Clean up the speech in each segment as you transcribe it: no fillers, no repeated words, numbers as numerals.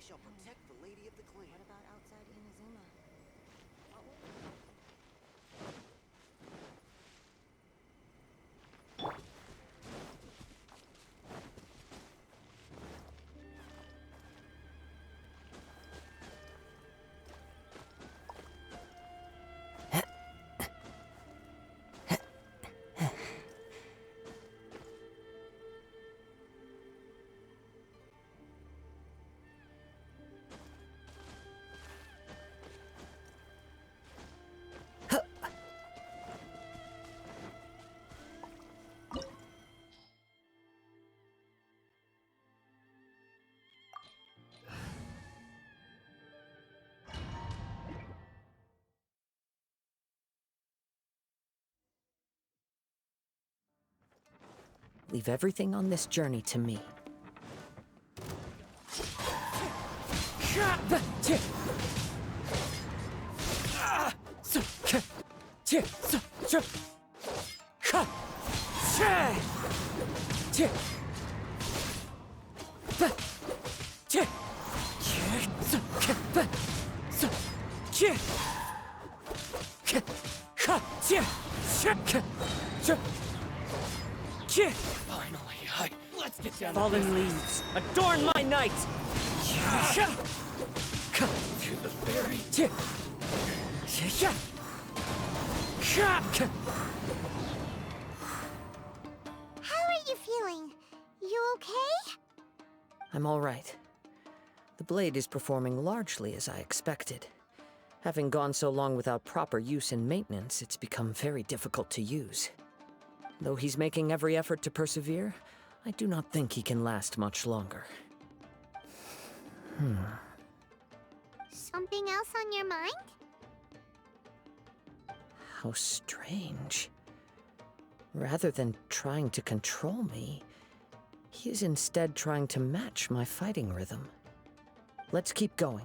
shall protect the lady of the clan. What about outside Inazuma? Leave everything on this journey to me. Finally, let's get down Fallen to leaves, adorn my night! to the ferry. How are you feeling? You okay? I'm all right. The blade is performing largely as I expected. Having gone so long without proper use and maintenance, it's become very difficult to use. Though he's making every effort to persevere, I do not think he can last much longer. Something else on your mind? How strange. Rather than trying to control me, he is instead trying to match my fighting rhythm. Let's keep going.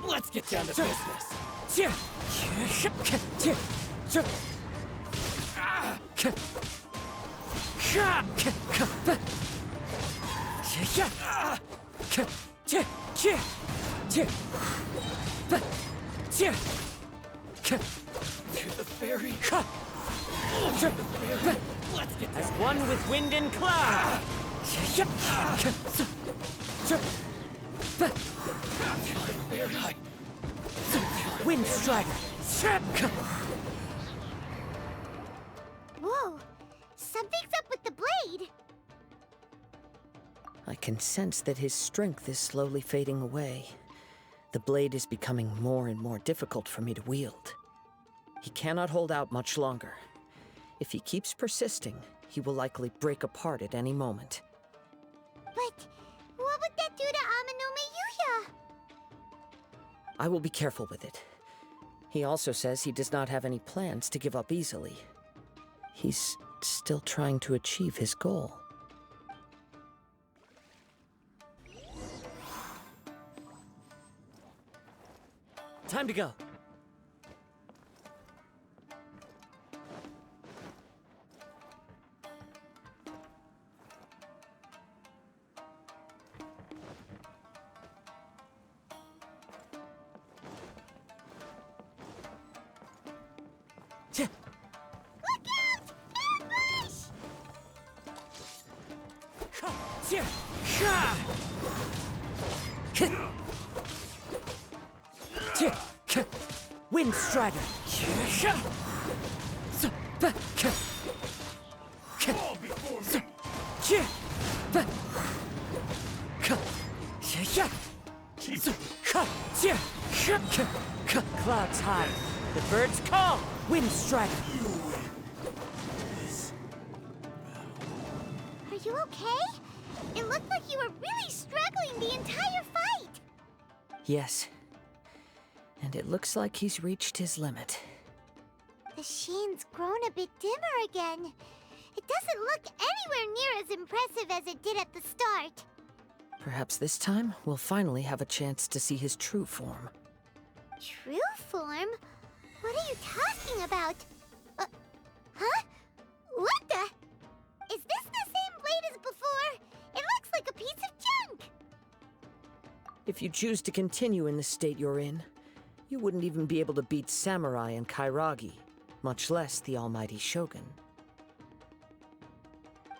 Let's get down to business. To the ferry. Let's get As one with wind and cloud! Wind strider! Whoa! Something's up with the blade! I can sense that his strength is slowly fading away. The blade is becoming more and more difficult for me to wield. He cannot hold out much longer. If he keeps persisting, he will likely break apart at any moment. But what would that do to Amano Mayuya? I will be careful with it. He also says he does not have any plans to give up easily. He's still trying to achieve his goal. Time to go. Wind Strider. Clouds high. The birds call. Wind Strider. Are you okay? It looked like you were really struggling the entire fight. Yes. And it looks like he's reached his limit. The sheen's grown a bit dimmer again. It doesn't look anywhere near as impressive as it did at the start. Perhaps this time we'll finally have a chance to see his true form. True form? What are you talking about? Huh? What the? Is this the same blade as before? It looks like a piece of junk! If you choose to continue in the state you're in, you wouldn't even be able to beat Samurai and Kairagi, much less the almighty Shogun.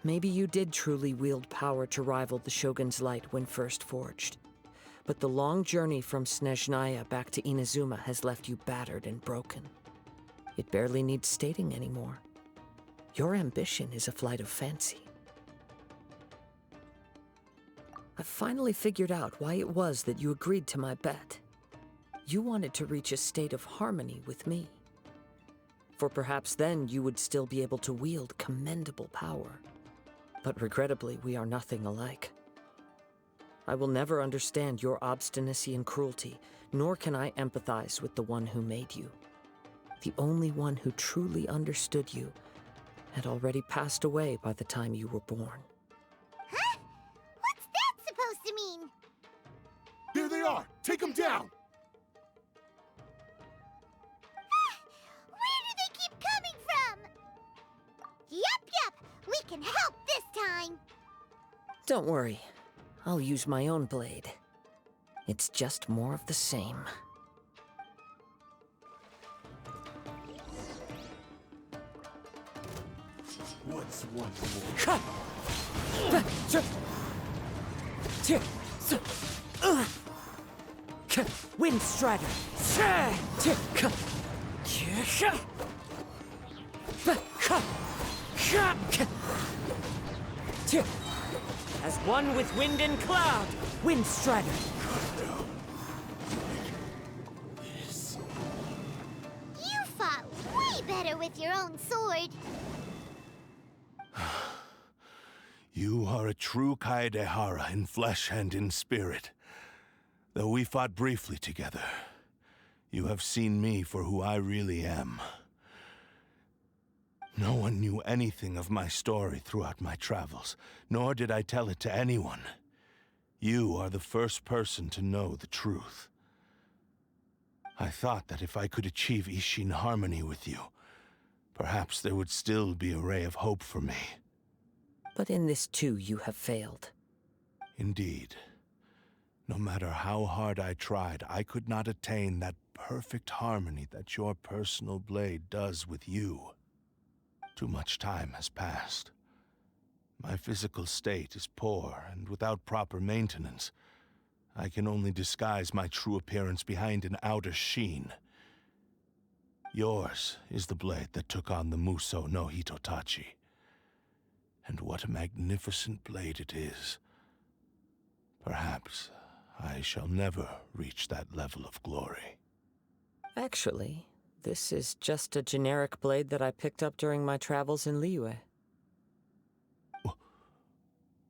Maybe you did truly wield power to rival the Shogun's light when first forged. But the long journey from Snezhnaya back to Inazuma has left you battered and broken. It barely needs stating anymore. Your ambition is a flight of fancy. I've finally figured out why it was that you agreed to my bet. You wanted to reach a state of harmony with me. For perhaps then you would still be able to wield commendable power. But regrettably, we are nothing alike. I will never understand your obstinacy and cruelty, nor can I empathize with the one who made you. The only one who truly understood you had already passed away by the time you were born. Huh? What's that supposed to mean? There they are! Take them down! Where do they keep coming from? Yup, we can help this time. Don't worry, I'll use my own blade. It's just more of the same. What's one more? Wind Strider! As one with wind and cloud, Wind Strider! You fought way better with your own sword. You are a true Kaedehara in flesh and in spirit. Though we fought briefly together, you have seen me for who I really am. No one knew anything of my story throughout my travels, nor did I tell it to anyone. You are the first person to know the truth. I thought that if I could achieve Ishin harmony with you, perhaps there would still be a ray of hope for me. But in this too you have failed. Indeed. No matter how hard I tried, I could not attain that perfect harmony that your personal blade does with you. Too much time has passed. My physical state is poor, and without proper maintenance, I can only disguise my true appearance behind an outer sheen. Yours is the blade that took on the Muso no Hitotachi. And what a magnificent blade it is. Perhaps I shall never reach that level of glory. Actually, this is just a generic blade that I picked up during my travels in Liyue.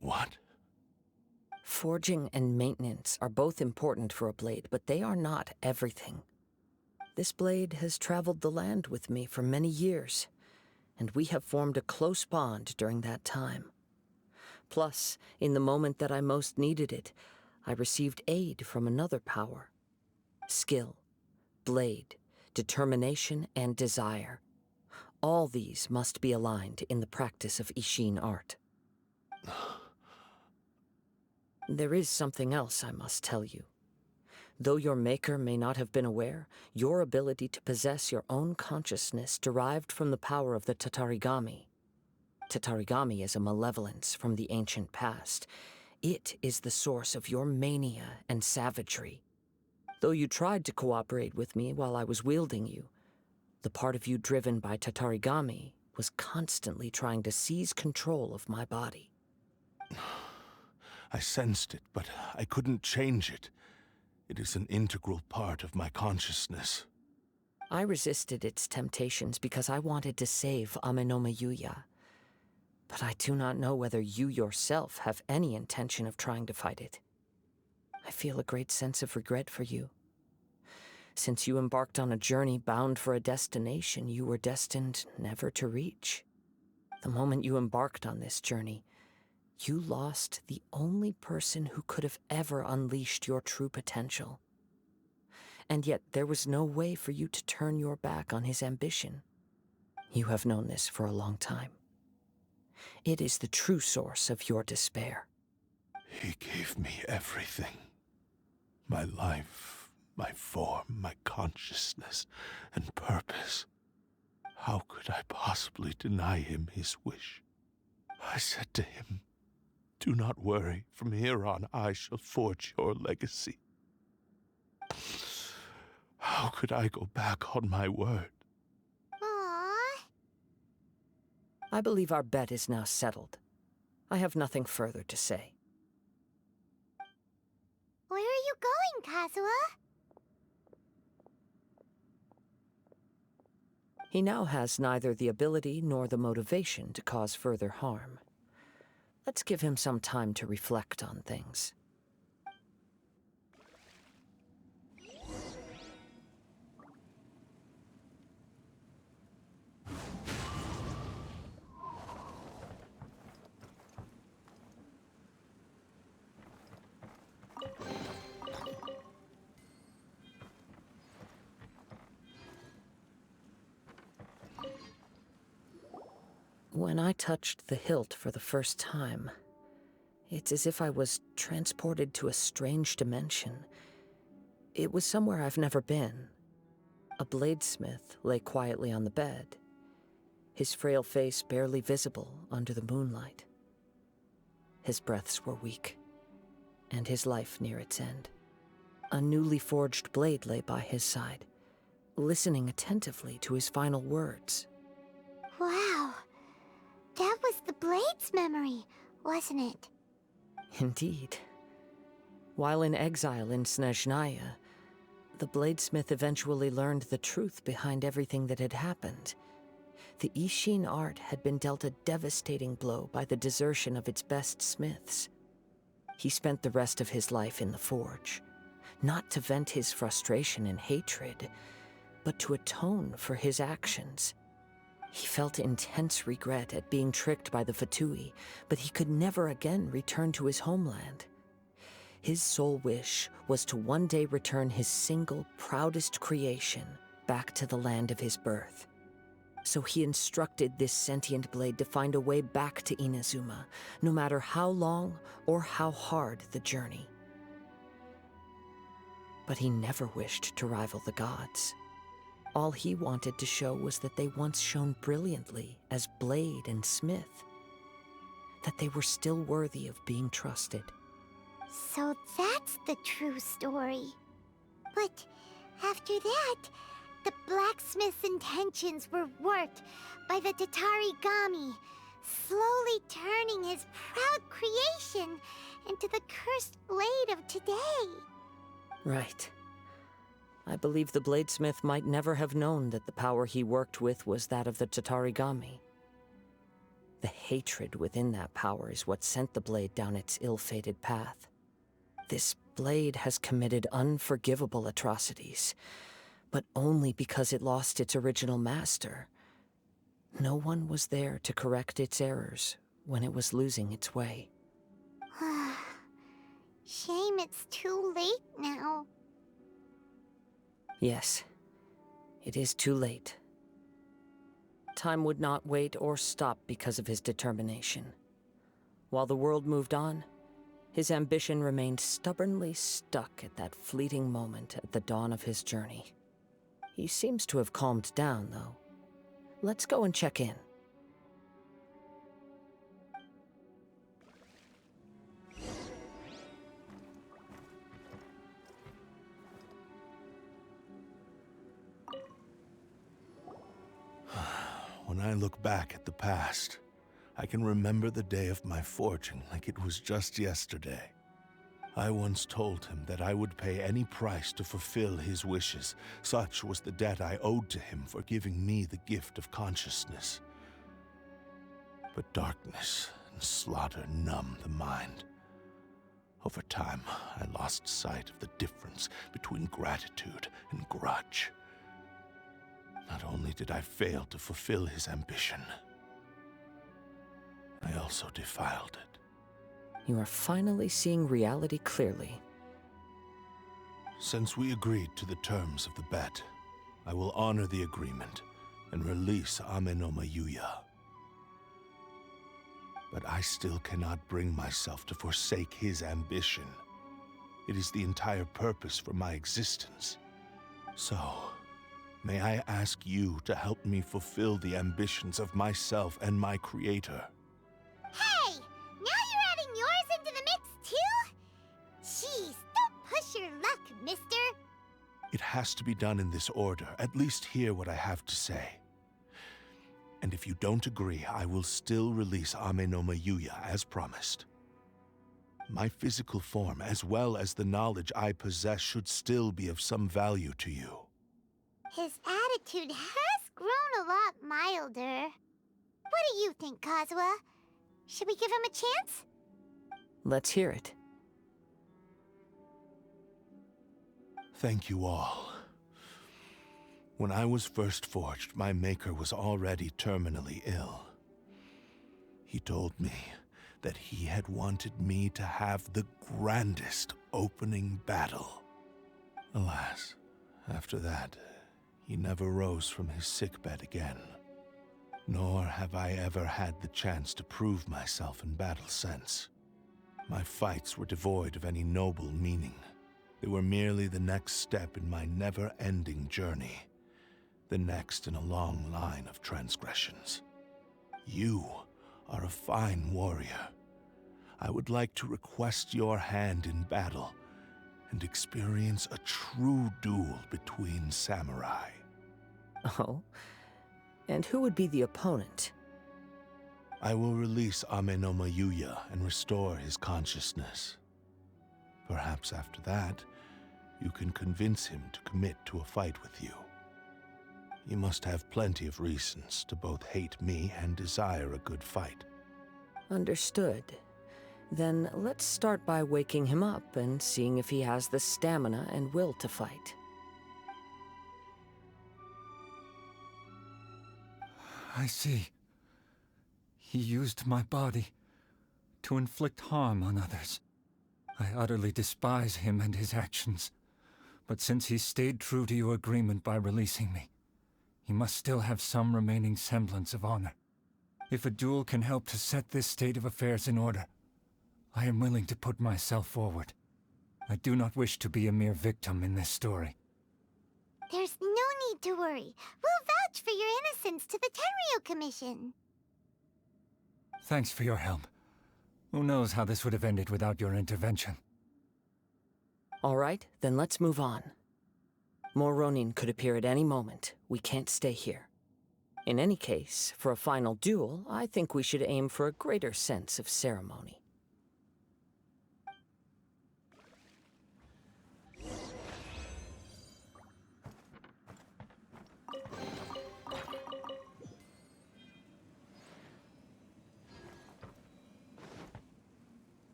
What? Forging and maintenance are both important for a blade, but they are not everything. This blade has traveled the land with me for many years, and we have formed a close bond during that time. Plus, in the moment that I most needed it, I received aid from another power. Skill, blade, determination, and desire. All these must be aligned in the practice of Ishin art. There is something else I must tell you. Though your maker may not have been aware, your ability to possess your own consciousness derived from the power of the Tatarigami. Tatarigami is a malevolence from the ancient past. It is the source of your mania and savagery. Though you tried to cooperate with me while I was wielding you, the part of you driven by Tatarigami was constantly trying to seize control of my body. I sensed it, but I couldn't change it. It is an integral part of my consciousness. I resisted its temptations because I wanted to save Amenoma Yuya. But I do not know whether you yourself have any intention of trying to fight it. I feel a great sense of regret for you. Since you embarked on a journey bound for a destination you were destined never to reach. The moment you embarked on this journey, you lost the only person who could have ever unleashed your true potential. And yet there was no way for you to turn your back on his ambition. You have known this for a long time. It is the true source of your despair. He gave me everything. My life, my form, my consciousness, and purpose. How could I possibly deny him his wish? I said to him, "Do not worry, from here on I shall forge your legacy." How could I go back on my word? Aww. I believe our bet is now settled. I have nothing further to say. Where are you going, Kazuha? He now has neither the ability nor the motivation to cause further harm. Let's give him some time to reflect on things. When I touched the hilt for the first time, it's as if I was transported to a strange dimension. It was somewhere I've never been. A bladesmith lay quietly on the bed, his frail face barely visible under the moonlight. His breaths were weak, and his life near its end. A newly forged blade lay by his side, listening attentively to his final words. Wow. That was the Blade's memory, wasn't it? Indeed. While in exile in Snezhnaya, the bladesmith eventually learned the truth behind everything that had happened. The Ishin art had been dealt a devastating blow by the desertion of its best smiths. He spent the rest of his life in the forge, not to vent his frustration and hatred, but to atone for his actions. He felt intense regret at being tricked by the Fatui, but he could never again return to his homeland. His sole wish was to one day return his single, proudest creation back to the land of his birth. So he instructed this sentient blade to find a way back to Inazuma, no matter how long or how hard the journey. But he never wished to rival the gods. All he wanted to show was that they once shone brilliantly as blade and smith, that they were still worthy of being trusted. So that's the true story. But after that, the blacksmith's intentions were warped by the Tatarigami, slowly turning his proud creation into the cursed blade of today. Right. I believe the bladesmith might never have known that the power he worked with was that of the Tatarigami. The hatred within that power is what sent the blade down its ill-fated path. This blade has committed unforgivable atrocities, but only because it lost its original master. No one was there to correct its errors when it was losing its way. Shame it's too late now. Yes, It is too late. Time would not wait or stop because of his determination. While the world moved on, his ambition remained stubbornly stuck at that fleeting moment at the dawn of his journey. He seems to have calmed down, though. Let's go and check in. When I look back at the past, I can remember the day of my forging like it was just yesterday. I once told him that I would pay any price to fulfill his wishes. Such was the debt I owed to him for giving me the gift of consciousness. But darkness and slaughter numb the mind. Over time, I lost sight of the difference between gratitude and grudge. Not only did I fail to fulfill his ambition, I also defiled it. You are finally seeing reality clearly. Since we agreed to the terms of the bet, I will honor the agreement and release Ameno Mayuya. But I still cannot bring myself to forsake his ambition. It is the entire purpose for my existence. So, may I ask you to help me fulfill the ambitions of myself and my creator? Hey! Now you're adding yours into the mix, too? Jeez, don't push your luck, mister. It has to be done in this order. At least hear what I have to say. And if you don't agree, I will still release Ameno Mayuya as promised. My physical form, as well as the knowledge I possess, should still be of some value to you. His attitude has grown a lot milder. What do you think, Kazuha? Should we give him a chance? Let's hear it. Thank you all. When I was first forged, my maker was already terminally ill. He told me that he had wanted me to have the grandest opening battle. Alas, after that, he never rose from his sickbed again. Nor have I ever had the chance to prove myself in battle since. My fights were devoid of any noble meaning. They were merely the next step in my never-ending journey. The next in a long line of transgressions. You are a fine warrior. I would like to request your hand in battle and experience a true duel between samurai. Oh? And who would be the opponent? I will release Ameno Mayuya and restore his consciousness. Perhaps after that, you can convince him to commit to a fight with you. He must have plenty of reasons to both hate me and desire a good fight. Understood. Then let's start by waking him up and seeing if he has the stamina and will to fight. I see. He used my body to inflict harm on others. I utterly despise him and his actions. But since he stayed true to your agreement by releasing me, he must still have some remaining semblance of honor. If a duel can help to set this state of affairs in order, I am willing to put myself forward. I do not wish to be a mere victim in this story. There's no need to worry. We'll vouch for your innocence to the Tenryu Commission. Thanks for your help. Who knows how this would have ended without your intervention? All right, then let's move on. More Ronin could appear at any moment. We can't stay here. In any case, for a final duel, I think we should aim for a greater sense of ceremony.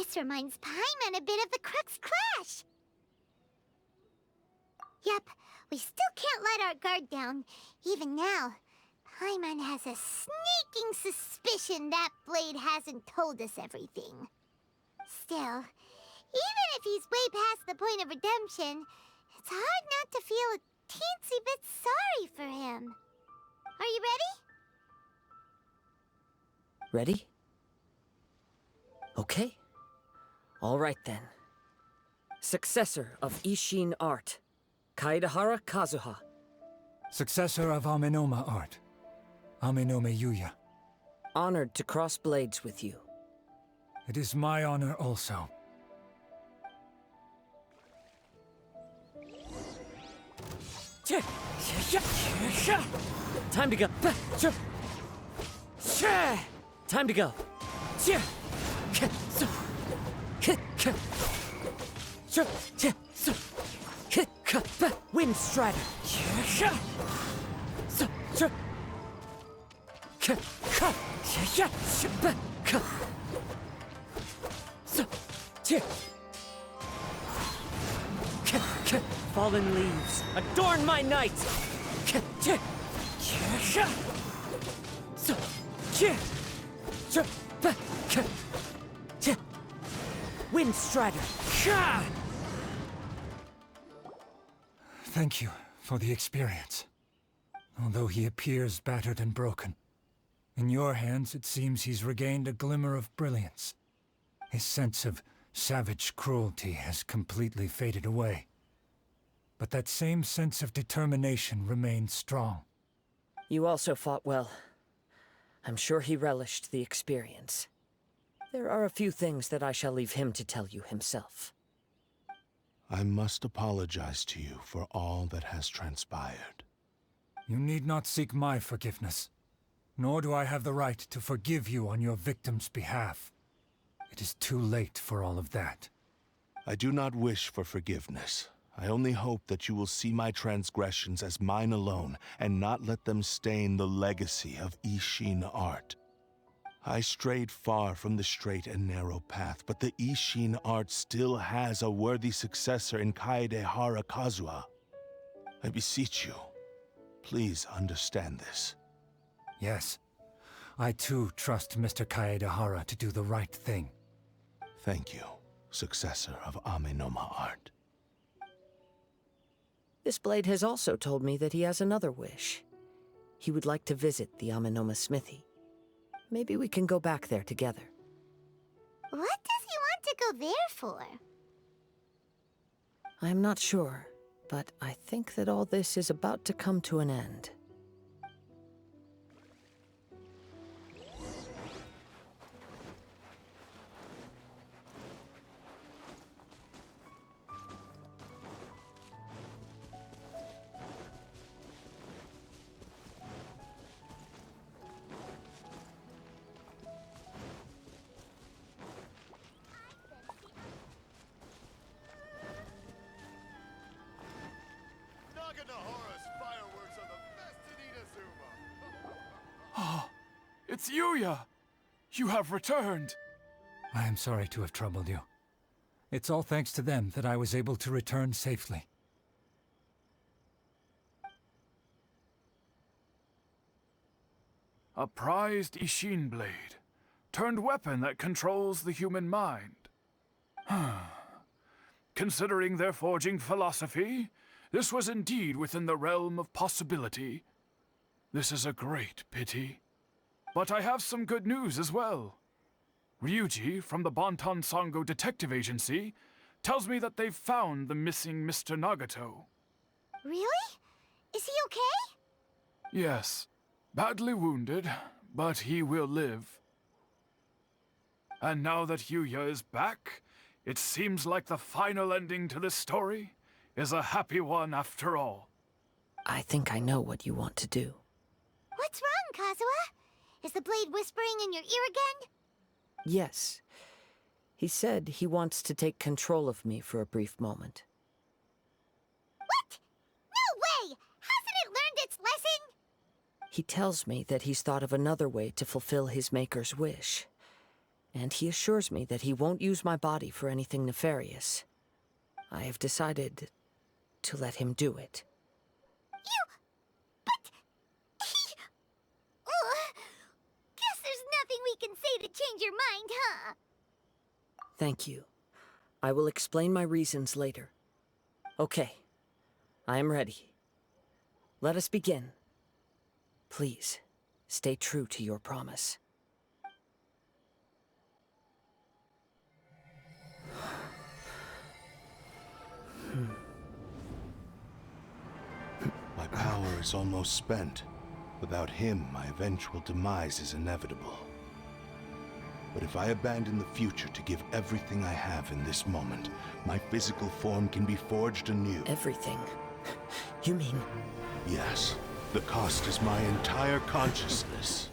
This reminds Paimon a bit of the Crux Crash. Yep, we still can't let our guard down. Even now, Paimon has a sneaking suspicion that blade hasn't told us everything. Still, even if he's way past the point of redemption, it's hard not to feel a teensy bit sorry for him. Are you ready? Ready? Okay. All right then. Successor of Ishin art, Kaedahara Kazuha. Successor of Amenoma art, Amenome Yuya. Honored to cross blades with you. It is my honor also. Time to go. Time to go. Wind Strider. Fallen leaves, adorn my night! Wind Strider! Thank you for the experience. Although he appears battered and broken, in your hands it seems he's regained a glimmer of brilliance. His sense of savage cruelty has completely faded away. But that same sense of determination remains strong. You also fought well. I'm sure he relished the experience. There are a few things that I shall leave him to tell you himself. I must apologize to you for all that has transpired. You need not seek my forgiveness, nor do I have the right to forgive you on your victim's behalf. It is too late for all of that. I do not wish for forgiveness. I only hope that you will see my transgressions as mine alone, and not let them stain the legacy of Ishin art. I strayed far from the straight and narrow path, but the Ishin art still has a worthy successor in Kaedehara Kazuha. I beseech you, please understand this. Yes, I too trust Mr. Kaedehara to do the right thing. Thank you, successor of Amenoma art. This blade has also told me that he has another wish. He would like to visit the Amenoma smithy. Maybe we can go back there together. What does he want to go there for? I'm not sure, but I think that all this is about to come to an end. It's Yuya! You have returned! I am sorry to have troubled you. It's all thanks to them that I was able to return safely. A prized Ishin blade, turned weapon that controls the human mind. Considering their forging philosophy, this was indeed within the realm of possibility. This is a great pity. But I have some good news as well. Ryuji, from the Bonton Sango Detective Agency, tells me that they've found the missing Mr. Nagato. Really? Is he okay? Yes. Badly wounded, but he will live. And now that Yuya is back, it seems like the final ending to this story is a happy one after all. I think I know what you want to do. What's wrong, Kazuha? Is the blade whispering in your ear again? Yes. He said he wants to take control of me for a brief moment. What? No way! Hasn't it learned its lesson? He tells me that he's thought of another way to fulfill his maker's wish. and he assures me that he won't use my body for anything nefarious. I have decided to let him do it. But he... Guess there's nothing we can say to change your mind, huh? Thank you. I will explain my reasons later. Okay, I am ready. Let us begin. Please, stay true to your promise. My power is almost spent. Without him, my eventual demise is inevitable. But if I abandon the future to give everything I have in this moment, my physical form can be forged anew. Everything? You mean... Yes. The cost is my entire consciousness.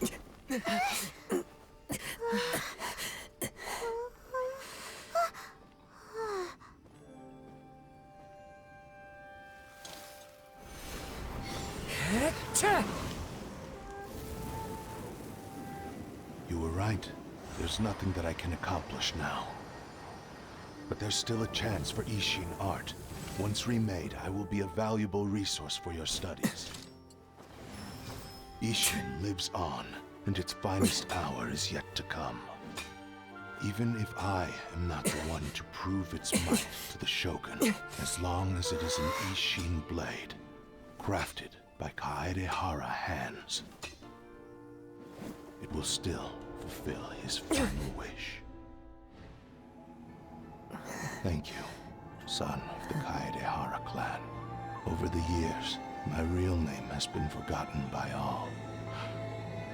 You were right. There's nothing that I can accomplish now. But there's still a chance for Ishin art. Once remade, I will be a valuable resource for your studies. Ishin lives on, and its finest hour is yet to come. Even if I am not the one to prove its might to the Shogun, as long as it is an Ishin blade, crafted by Kaedehara hands, it will still fulfill his final wish. Thank you, son of the Kaedehara clan. Over the years, my real name has been forgotten by all.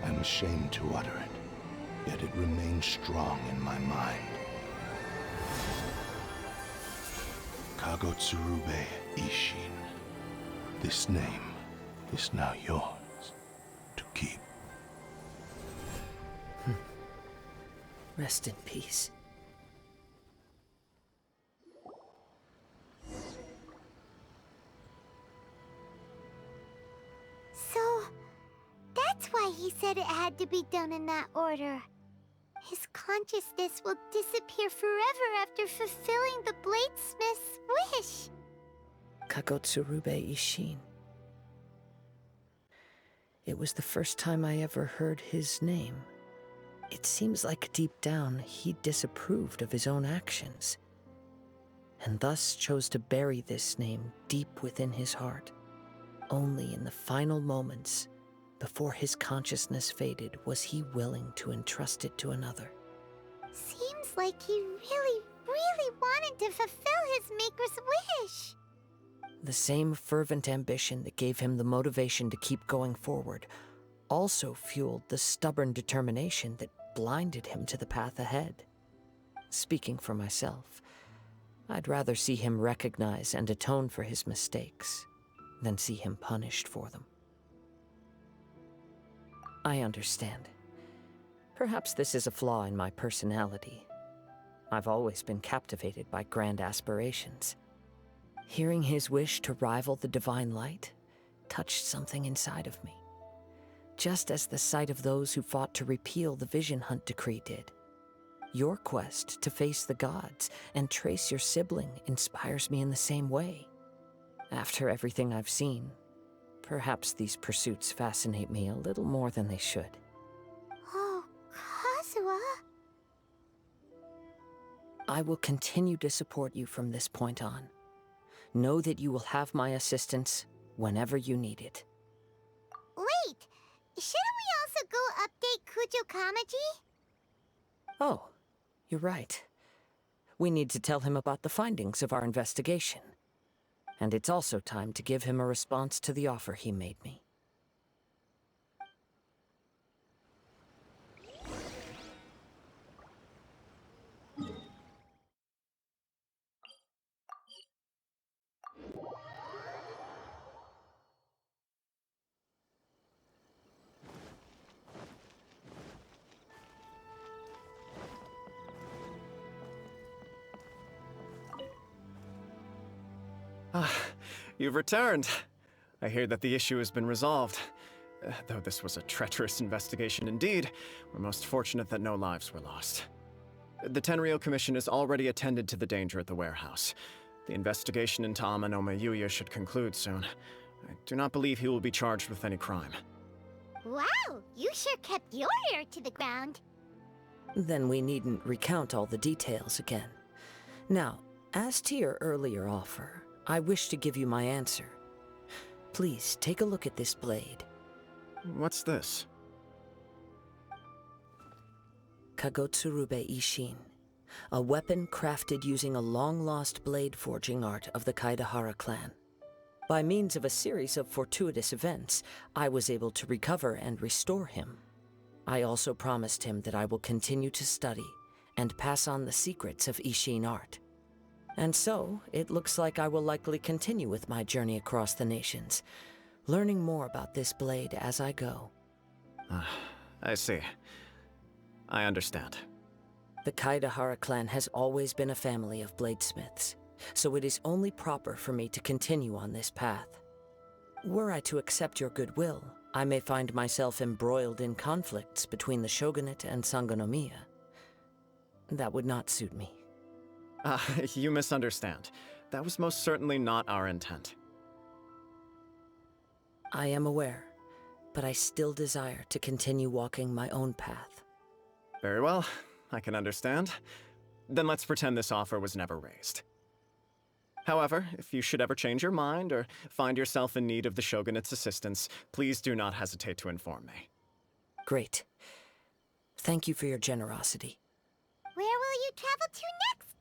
I'm ashamed to utter it, yet it remains strong in my mind. Kagotsurube Ishin. This name is now yours to keep. Rest in peace. So, that's why he said it had to be done in that order. His consciousness will disappear forever after fulfilling the bladesmith's wish. Kagotsurube Ishin. It was the first time I ever heard his name. It seems like deep down he disapproved of his own actions, and thus chose to bury this name deep within his heart. Only in the final moments, before his consciousness faded, was he willing to entrust it to another. Seems like he really, really wanted to fulfill his maker's wish. The same fervent ambition that gave him the motivation to keep going forward also fueled the stubborn determination that blinded him to the path ahead. Speaking for myself, I'd rather see him recognize and atone for his mistakes than see him punished for them. I understand. Perhaps this is a flaw in my personality. I've always been captivated by grand aspirations. Hearing his wish to rival the divine light touched something inside of me, just as the sight of those who fought to repeal the Vision Hunt decree did. Your quest to face the gods and trace your sibling inspires me in the same way. After everything I've seen, perhaps these pursuits fascinate me a little more than they should. Oh, Kazuha. I will continue to support you from this point on. Know that you will have my assistance whenever you need it. Wait, shouldn't we also go update Kujo Kamaji? Oh, you're right. We need to tell him about the findings of our investigation. And it's also time to give him a response to the offer he made me. You've returned. I hear that the issue has been resolved. Though this was a treacherous investigation indeed, we're most fortunate that no lives were lost. The Tenryou Commission has already attended to the danger at the warehouse. The investigation into Amma no Mayuya should conclude soon. I do not believe he will be charged with any crime. Wow, you sure kept your ear to the ground. Then we needn't recount all the details again. Now, as to your earlier offer, I wish to give you my answer. Please take a look at this blade. What's this? Kagotsurube Ishin, a weapon crafted using a long-lost blade forging art of the Kaidahara clan. By means of a series of fortuitous events, I was able to recover and restore him. I also promised him that I will continue to study and pass on the secrets of Ishin art. And so, it looks like I will likely continue with my journey across the nations, learning more about this blade as I go. I see. I understand. The Kaidahara clan has always been a family of bladesmiths, so it is only proper for me to continue on this path. Were I to accept your goodwill, I may find myself embroiled in conflicts between the shogunate and Sangonomiya. That would not suit me. You misunderstand. That was most certainly not our intent. I am aware, but I still desire to continue walking my own path. Very well, I can understand. Then let's pretend this offer was never raised. However, if you should ever change your mind or find yourself in need of the Shogunate's assistance, please do not hesitate to inform me. Great. Thank you for your generosity. Where will you travel to next,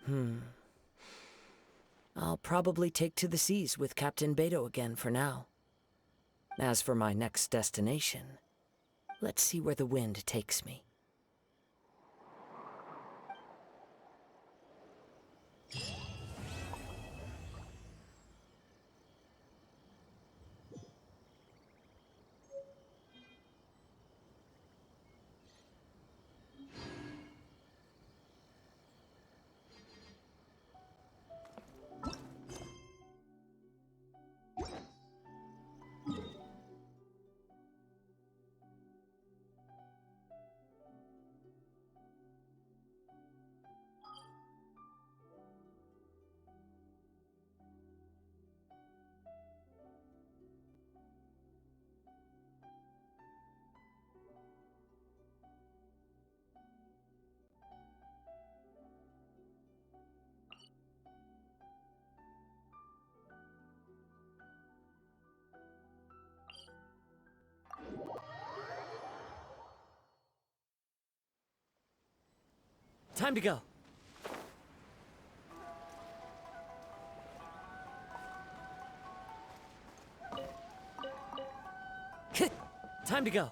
Kazuha? I'll probably take to the seas with Captain Beto again for now. As for my next destination, let's see where the wind takes me. Time to go. Time to go.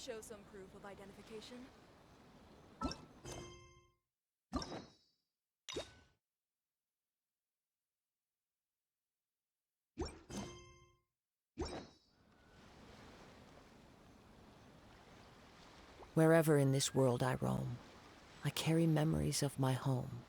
show some proof of identification? Wherever in this world I roam, I carry memories of my home